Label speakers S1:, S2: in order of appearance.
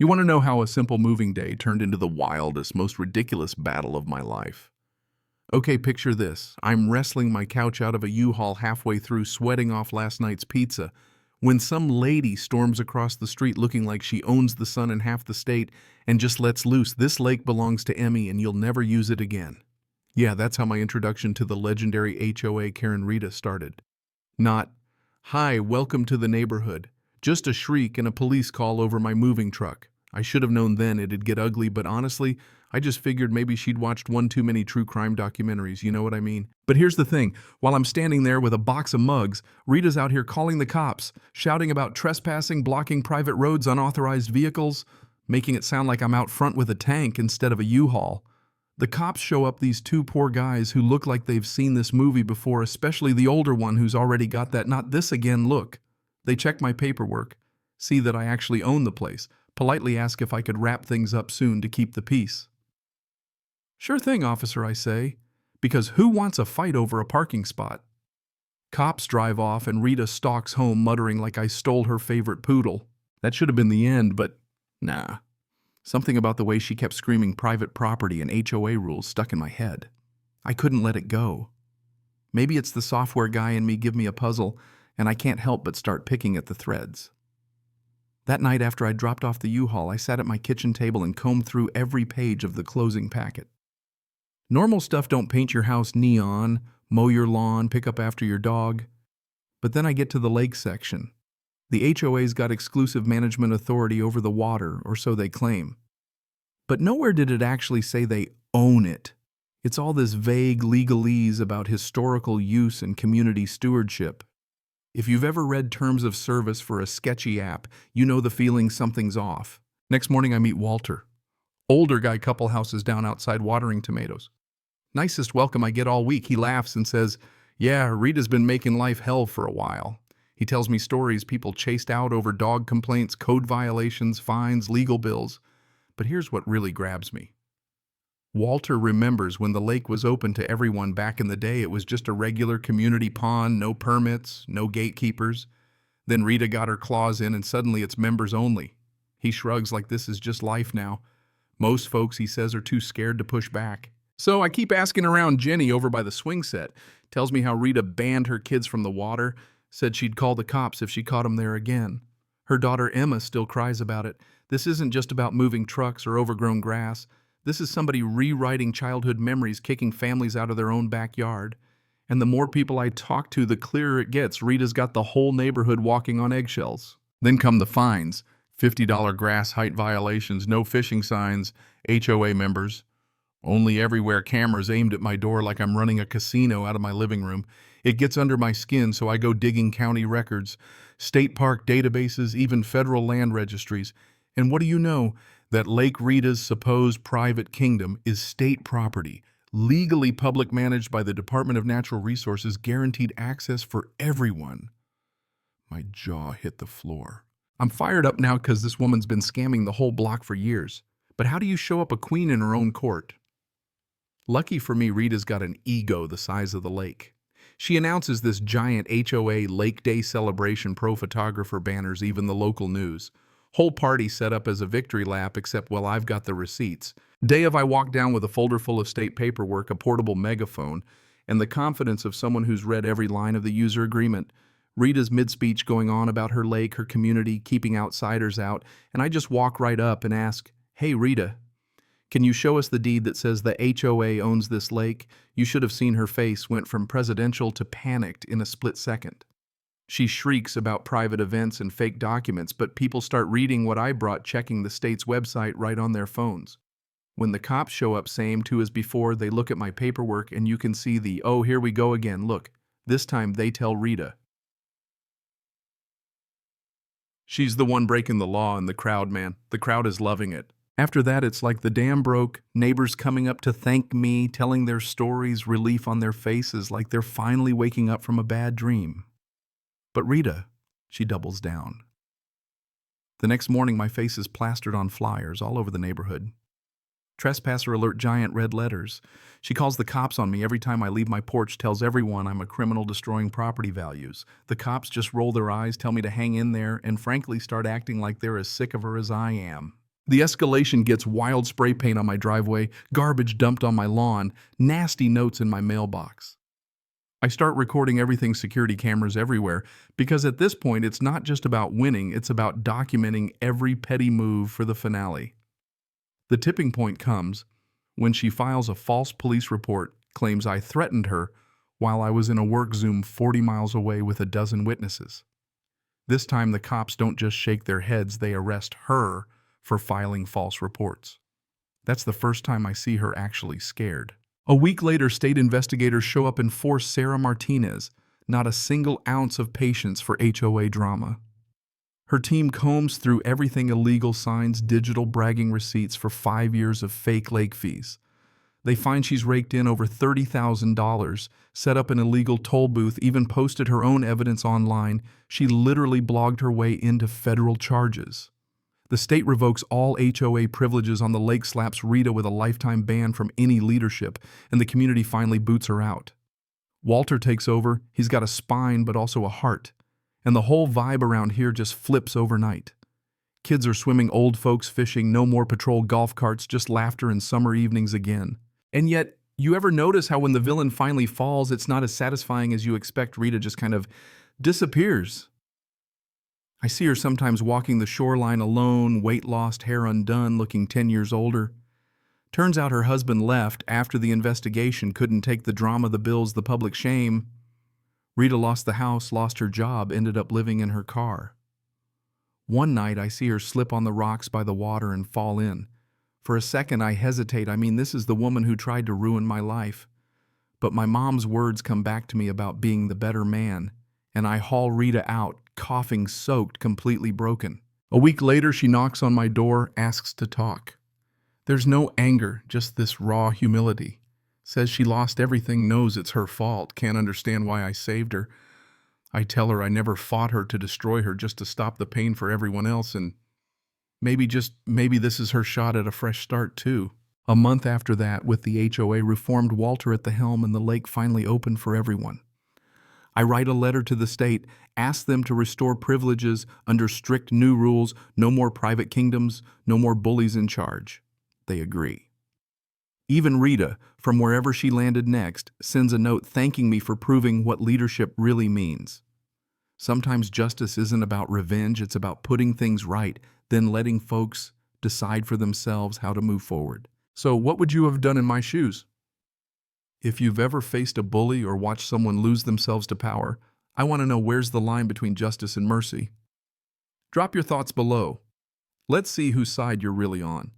S1: You want to know how a simple moving day turned into the wildest, most ridiculous battle of my life? Okay, picture this. I'm wrestling my couch out of a U-Haul halfway through, sweating off last night's pizza, when some lady storms across the street looking like she owns the sun in half the state and just lets loose, "This lake belongs to Emmy and you'll never use it again." Yeah, that's how my introduction to the legendary HOA Karen Rita started. Not, "Hi, welcome to the neighborhood." Just a shriek and a police call over my moving truck. I should have known then it'd get ugly, but honestly, I just figured maybe she'd watched one too many true crime documentaries, you know what I mean? But here's the thing, while I'm standing there with a box of mugs, Rita's out here calling the cops, shouting about trespassing, blocking private roads, unauthorized vehicles, making it sound like I'm out front with a tank instead of a U-Haul. The cops show up, these two poor guys who look like they've seen this movie before, especially the older one who's already got that "not this again" look. They check my paperwork, see that I actually own the place, politely ask if I could wrap things up soon to keep the peace. "Sure thing, officer," I say, because who wants a fight over a parking spot? Cops drive off and Rita stalks home muttering like I stole her favorite poodle. That should have been the end, but nah. Something about the way she kept screaming private property and HOA rules stuck in my head. I couldn't let it go. Maybe it's the software guy in me give me a puzzle, and I can't help but start picking at the threads. That night after I dropped off the U-Haul, I sat at my kitchen table and combed through every page of the closing packet. Normal stuff: don't paint your house neon, mow your lawn, pick up after your dog. But then I get to the lake section. The HOA's got exclusive management authority over the water, or so they claim. But nowhere did it actually say they own it. It's all this vague legalese about historical use and community stewardship. If you've ever read terms of service for a sketchy app, you know the feeling something's off. Next morning I meet Walter. Older guy, couple houses down, outside watering tomatoes. Nicest welcome I get all week. He laughs and says, "Yeah, Rita's been making life hell for a while." He tells me stories people chased out over dog complaints, code violations, fines, legal bills. But here's what really grabs me. Walter remembers when the lake was open to everyone back in the day. It was just a regular community pond, no permits, no gatekeepers. Then Rita got her claws in and suddenly it's members only. He shrugs like this is just life now. Most folks, he says, are too scared to push back. So I keep asking around. Jenny over by the swing set tells me how Rita banned her kids from the water, said she'd call the cops if she caught them there again. Her daughter Emma still cries about it. This isn't just about moving trucks or overgrown grass. This is somebody rewriting childhood memories, kicking families out of their own backyard. And the more people I talk to, the clearer it gets. Rita's got the whole neighborhood walking on eggshells. Then come the fines. $50 grass height violations, no fishing signs, HOA members. Only everywhere cameras aimed at my door like I'm running a casino out of my living room. It gets under my skin, so I go digging county records, state park databases, even federal land registries. And what do you know? That Lake Rita's supposed private kingdom is state property, legally public, managed by the Department of Natural Resources, guaranteed access for everyone. My jaw hit the floor. I'm fired up now because this woman's been scamming the whole block for years. But how do you show up a queen in her own court? Lucky for me, Rita's got an ego the size of the lake. She announces this giant HOA Lake Day celebration, pro photographer, banners, even the local news. Whole party set up as a victory lap, except, well, I've got the receipts. Day of, I walk down with a folder full of state paperwork, a portable megaphone, and the confidence of someone who's read every line of the user agreement. Rita's mid-speech going on about her lake, her community, keeping outsiders out, and I just walk right up and ask, "Hey, Rita, can you show us the deed that says the HOA owns this lake?" You should have seen her face went from presidential to panicked in a split second. She shrieks about private events and fake documents, but people start reading what I brought, checking the state's website right on their phones. When the cops show up, same two as before, they look at my paperwork and you can see the, "Oh, here we go again, look." This time they tell Rita. She's the one breaking the law, and the crowd, man, the crowd is loving it. After that, it's like the dam broke, neighbors coming up to thank me, telling their stories, relief on their faces, like they're finally waking up from a bad dream. But Rita, she doubles down. The next morning, my face is plastered on flyers all over the neighborhood. Trespasser alert, giant red letters. She calls the cops on me every time I leave my porch, tells everyone I'm a criminal destroying property values. The cops just roll their eyes, tell me to hang in there, and frankly start acting like they're as sick of her as I am. The escalation gets wild spray paint on my driveway, garbage dumped on my lawn, nasty notes in my mailbox. I start recording everything, security cameras everywhere, because at this point it's not just about winning, it's about documenting every petty move for the finale. The tipping point comes when she files a false police report, claims I threatened her while I was in a work Zoom 40 miles away with a dozen witnesses. This time the cops don't just shake their heads, they arrest her for filing false reports. That's the first time I see her actually scared. A week later, state investigators show up and force Sarah Martinez, not a single ounce of patience for HOA drama. Her team combs through everything illegal, signs digital bragging receipts for 5 years of fake lake fees. They find she's raked in over $30,000, set up an illegal toll booth, even posted her own evidence online. She literally blogged her way into federal charges. The state revokes all HOA privileges on the lake, slaps Rita with a lifetime ban from any leadership, and the community finally boots her out. Walter takes over. He's got a spine but also a heart. And the whole vibe around here just flips overnight. Kids are swimming, old folks fishing, no more patrol golf carts, just laughter and summer evenings again. And yet, you ever notice how when the villain finally falls, it's not as satisfying as you expect? Rita just kind of disappears. I see her sometimes walking the shoreline alone, weight lost, hair undone, looking 10 years older. Turns out her husband left after the investigation, couldn't take the drama, the bills, the public shame. Rita lost the house, lost her job, ended up living in her car. One night I see her slip on the rocks by the water and fall in. For a second I hesitate. This is the woman who tried to ruin my life. But my mom's words come back to me about being the better man, and I haul Rita out, coughing, soaked, completely broken. A week later, she knocks on my door, asks to talk. There's no anger, just this raw humility. Says she lost everything, knows it's her fault, can't understand why I saved her. I tell her I never fought her to destroy her, just to stop the pain for everyone else, and maybe this is her shot at a fresh start too. A month after that, with the HOA reformed, Walter at the helm, and the lake finally open for everyone. I write a letter to the state, ask them to restore privileges under strict new rules, no more private kingdoms, no more bullies in charge. They agree. Even Rita, from wherever she landed next, sends a note thanking me for proving what leadership really means. Sometimes justice isn't about revenge, it's about putting things right, then letting folks decide for themselves how to move forward. So what would you have done in my shoes? If you've ever faced a bully or watched someone lose themselves to power, I want to know, where's the line between justice and mercy? Drop your thoughts below. Let's see whose side you're really on.